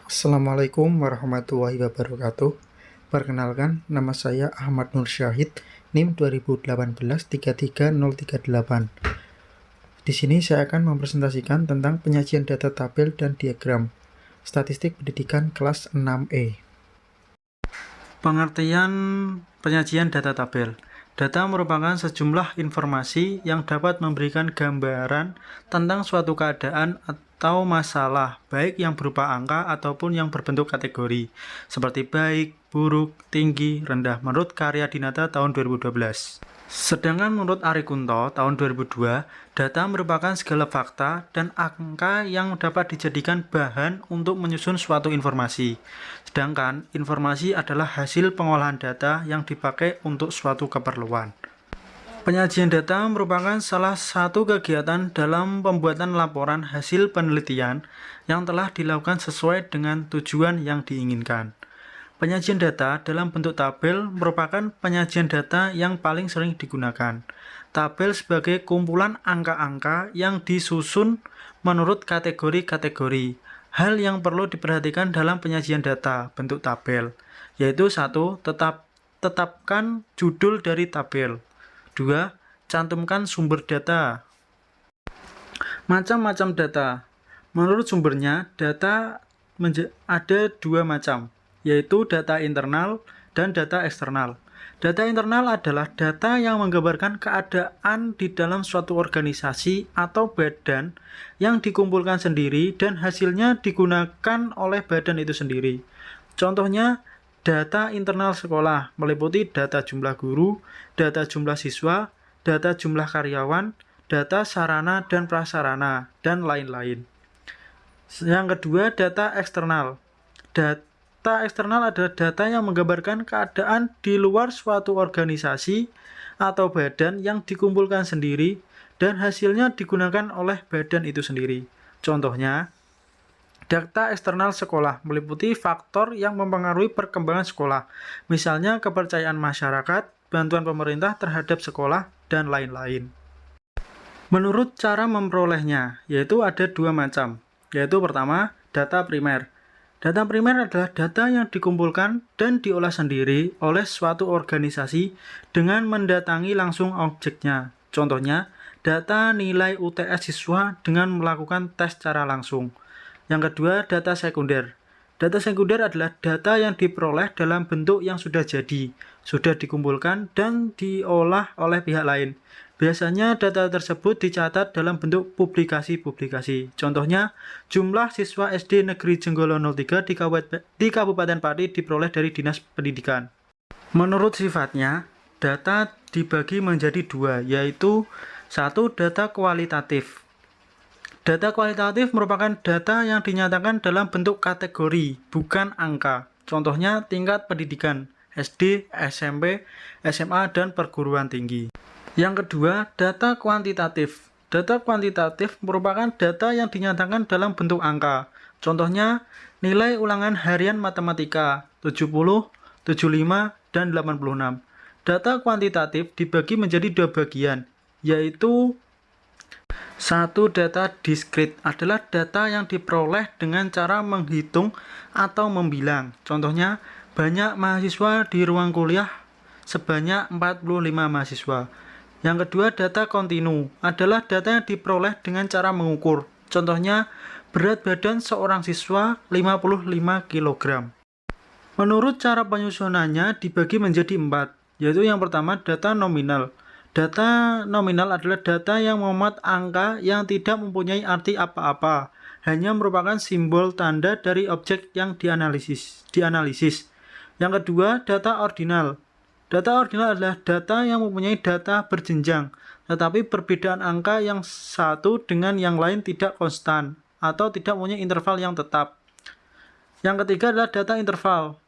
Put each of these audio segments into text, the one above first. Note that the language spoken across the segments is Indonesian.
Assalamualaikum warahmatullahi wabarakatuh. Perkenalkan, nama saya Ahmad Nur Syahid, NIM 2018-33038. Di sini saya akan mempresentasikan tentang penyajian data tabel dan diagram statistik pendidikan kelas 6E. Pengertian penyajian data tabel. Data merupakan sejumlah informasi yang dapat memberikan gambaran tentang suatu keadaan atau masalah, baik yang berupa angka ataupun yang berbentuk kategori, seperti baik, buruk, tinggi, rendah, menurut Karya Dinata tahun 2012. Sedangkan menurut Ari Kunto tahun 2002, data merupakan segala fakta dan angka yang dapat dijadikan bahan untuk menyusun suatu informasi. Sedangkan informasi adalah hasil pengolahan data yang dipakai untuk suatu keperluan. Penyajian data merupakan salah satu kegiatan dalam pembuatan laporan hasil penelitian yang telah dilakukan sesuai dengan tujuan yang diinginkan. Penyajian data dalam bentuk tabel merupakan penyajian data yang paling sering digunakan. Tabel sebagai kumpulan angka-angka yang disusun menurut kategori-kategori. Hal yang perlu diperhatikan dalam penyajian data bentuk tabel, yaitu 1. Tetapkan judul dari tabel. 2. Cantumkan sumber data. Macam-macam data. Menurut sumbernya, data ada dua macam, yaitu data internal dan data eksternal. Data internal adalah data yang menggambarkan keadaan di dalam suatu organisasi atau badan yang dikumpulkan sendiri dan hasilnya digunakan oleh badan itu sendiri. Contohnya, data internal sekolah meliputi data jumlah guru, data jumlah siswa, data jumlah karyawan, data sarana dan prasarana, dan lain-lain. Yang kedua, data eksternal. Data eksternal adalah data yang menggambarkan keadaan di luar suatu organisasi atau badan yang dikumpulkan sendiri dan hasilnya digunakan oleh badan itu sendiri. Contohnya, data eksternal sekolah meliputi faktor yang mempengaruhi perkembangan sekolah, misalnya kepercayaan masyarakat, bantuan pemerintah terhadap sekolah, dan lain-lain. Menurut cara memperolehnya, yaitu ada dua macam, yaitu pertama, data primer. Data primer adalah data yang dikumpulkan dan diolah sendiri oleh suatu organisasi dengan mendatangi langsung objeknya. Contohnya, data nilai UTS siswa dengan melakukan tes secara langsung. Yang kedua, data sekunder. Data sekunder adalah data yang diperoleh dalam bentuk yang sudah jadi, sudah dikumpulkan dan diolah oleh pihak lain. Biasanya data tersebut dicatat dalam bentuk publikasi-publikasi. Contohnya, jumlah siswa SD Negeri Jenggolo 03 di Kabupaten Pati diperoleh dari Dinas Pendidikan. Menurut sifatnya, data dibagi menjadi dua, yaitu 1. Data kualitatif. Data kualitatif merupakan data yang dinyatakan dalam bentuk kategori, bukan angka. Contohnya tingkat pendidikan, SD, SMP, SMA, dan perguruan tinggi. Yang kedua, data kuantitatif. Data kuantitatif merupakan data yang dinyatakan dalam bentuk angka. Contohnya, nilai ulangan harian matematika 70, 75, dan 86. Data kuantitatif dibagi menjadi dua bagian, yaitu 1. Data diskrit adalah data yang diperoleh dengan cara menghitung atau membilang. Contohnya, banyak mahasiswa di ruang kuliah sebanyak 45 mahasiswa. Yang kedua, data kontinu adalah data yang diperoleh dengan cara mengukur. Contohnya, berat badan seorang siswa 55 kg. Menurut cara penyusunannya dibagi menjadi 4, yaitu yang pertama, data nominal. Data nominal adalah data yang memuat angka yang tidak mempunyai arti apa-apa, hanya merupakan simbol tanda dari objek yang dianalisis. Yang kedua, data ordinal. Data ordinal adalah data yang mempunyai data berjenjang, tetapi perbedaan angka yang satu dengan yang lain tidak konstan atau tidak mempunyai interval yang tetap. Yang ketiga adalah data interval.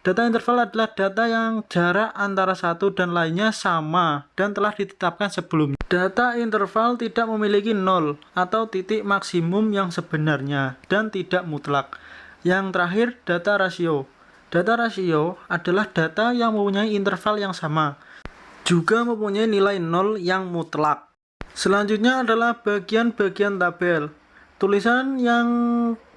Data interval adalah data yang jarak antara satu dan lainnya sama dan telah ditetapkan sebelumnya. Data interval tidak memiliki nol atau titik maksimum yang sebenarnya dan tidak mutlak. Yang terakhir, data rasio. Data rasio adalah data yang mempunyai interval yang sama, juga mempunyai nilai nol yang mutlak. Selanjutnya adalah bagian-bagian tabel. Tulisan yang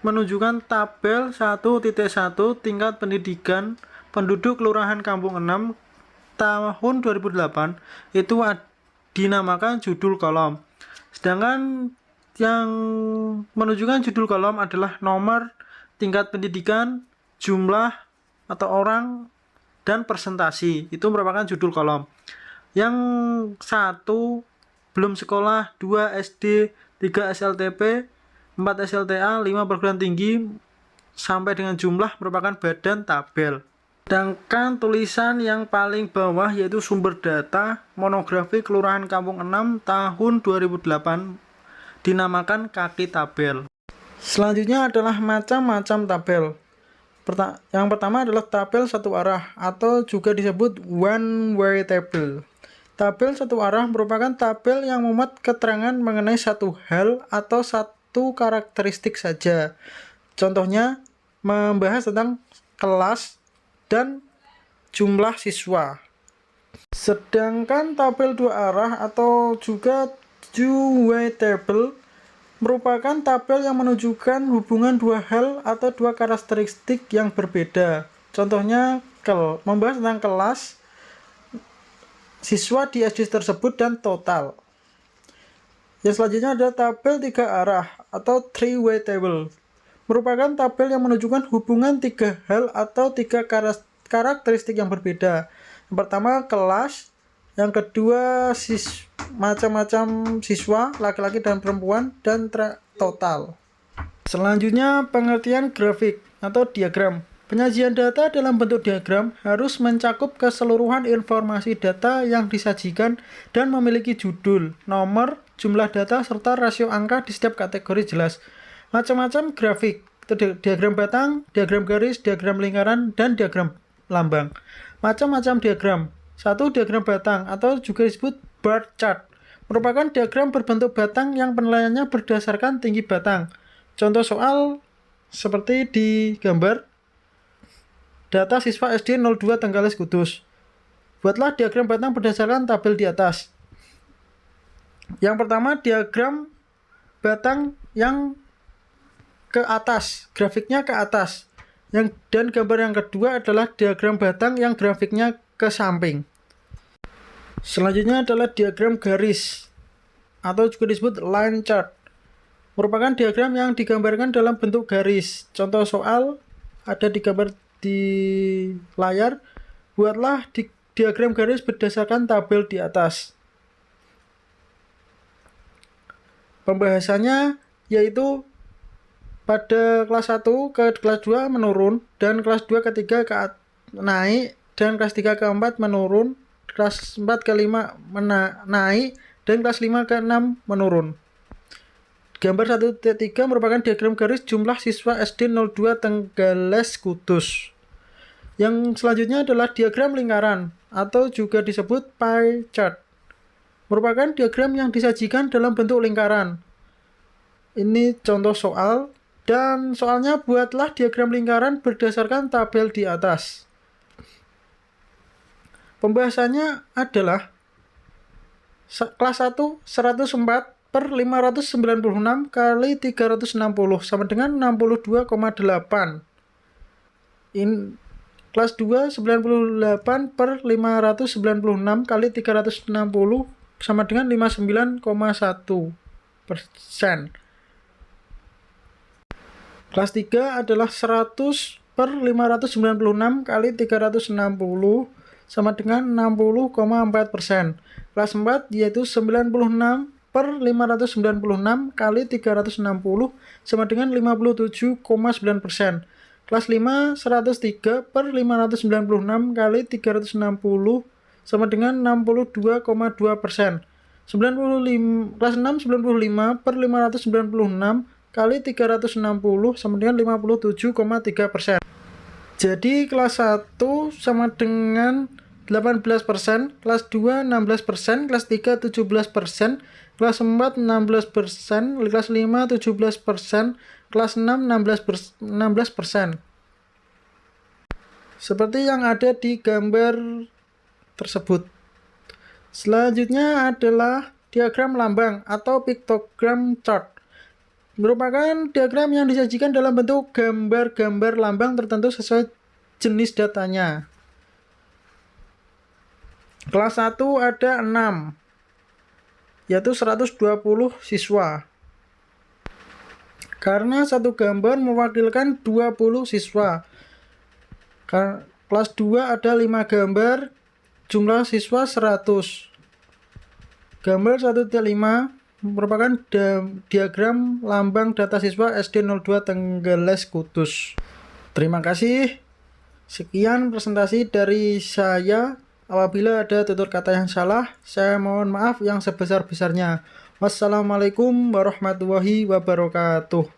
menunjukkan tabel 1.1 tingkat pendidikan penduduk Kelurahan Kampung 6 tahun 2008 itu dinamakan judul kolom. Sedangkan yang menunjukkan judul kolom adalah nomor, tingkat pendidikan, jumlah atau orang, dan presentasi. Itu merupakan judul kolom. Yang 1 belum sekolah, 2 SD, 3 SLTP, 4 SLTA, 5 perguruan tinggi, sampai dengan jumlah merupakan badan tabel. Sedangkan tulisan yang paling bawah yaitu sumber data monografi Kelurahan Kampung 6 tahun 2008 dinamakan kaki tabel. Selanjutnya adalah macam-macam tabel. Yang pertama adalah tabel satu arah atau juga disebut one way table. Tabel satu arah merupakan tabel yang memuat keterangan mengenai satu hal atau satu karakteristik saja. Contohnya membahas tentang kelas dan jumlah siswa. Sedangkan tabel dua arah atau juga two-way table merupakan tabel yang menunjukkan hubungan dua hal atau dua karakteristik yang berbeda. Contohnya membahas tentang kelas, siswa di SD tersebut, dan total. Yang selanjutnya adalah tabel tiga arah atau three-way table. Merupakan tabel yang menunjukkan hubungan tiga hal atau tiga karakteristik yang berbeda. Yang pertama kelas, yang kedua macam-macam siswa, laki-laki dan perempuan, dan total. Selanjutnya pengertian grafik atau diagram. Penyajian data dalam bentuk diagram harus mencakup keseluruhan informasi data yang disajikan dan memiliki judul, nomor, jumlah data, serta rasio angka di setiap kategori jelas. Macam-macam grafik, diagram batang, diagram garis, diagram lingkaran, dan diagram lambang. Macam-macam diagram. 1. Diagram batang atau juga disebut bar chart. Merupakan diagram berbentuk batang yang penilaiannya berdasarkan tinggi batang. Contoh soal seperti di gambar. Data siswa SD 02 Tenggalis Kudus. Buatlah diagram batang berdasarkan tabel di atas. Yang pertama diagram batang yang ke atas, grafiknya ke atas. Dan gambar yang kedua adalah diagram batang yang grafiknya ke samping. Selanjutnya adalah diagram garis atau juga disebut line chart. Merupakan diagram yang digambarkan dalam bentuk garis. Contoh soal ada digambar di layar. Buatlah diagram garis berdasarkan tabel di atas. Pembahasannya yaitu pada kelas 1 ke kelas 2 menurun, dan kelas 2 ke 3 naik, dan kelas 3 ke 4 menurun, kelas 4 ke 5 naik, dan kelas 5 ke 6 menurun. Gambar 1.3 merupakan diagram garis jumlah siswa SD 02 Tenggalis Kudus. Yang selanjutnya adalah diagram lingkaran atau juga disebut pie chart. Merupakan diagram yang disajikan dalam bentuk lingkaran. Ini contoh soal. Dan soalnya buatlah diagram lingkaran berdasarkan tabel di atas. Pembahasannya adalah kelas 1 104 per 596 kali 360 sama dengan 62,8. Kelas 2 98 per 596 kali 360 sama dengan 59,1%. Kelas 3 adalah 100 per 596 kali 360 sama dengan 60,4%. Kelas 4 yaitu 96 per 596 kali 360 sama dengan 57,9%. Kelas 5 103 per 596 kali 360 sama dengan 62,2%. Kelas 6 95 per 596 kali 360 sama dengan 57,3%. Jadi kelas 1 sama dengan 18%, kelas 2 16%, kelas 3 17%, kelas 4 16%, kelas 5 17%, kelas 6 16%. Seperti yang ada di gambar tersebut. Selanjutnya adalah diagram lambang atau pictogram chart. merupakan diagram yang disajikan dalam bentuk gambar-gambar lambang tertentu sesuai jenis datanya. Kelas 1 ada 6, yaitu 120 siswa. Karena satu gambar mewakilkan 20 siswa. Kelas 2 ada 5 gambar, jumlah siswa 100. Gambar 1.5 merupakan diagram lambang data siswa SD 02 Tenggeles Kudus. Terima kasih. Sekian presentasi dari saya. Apabila ada tutur kata yang salah, saya mohon maaf yang sebesar-besarnya. Wassalamualaikum warahmatullahi wabarakatuh.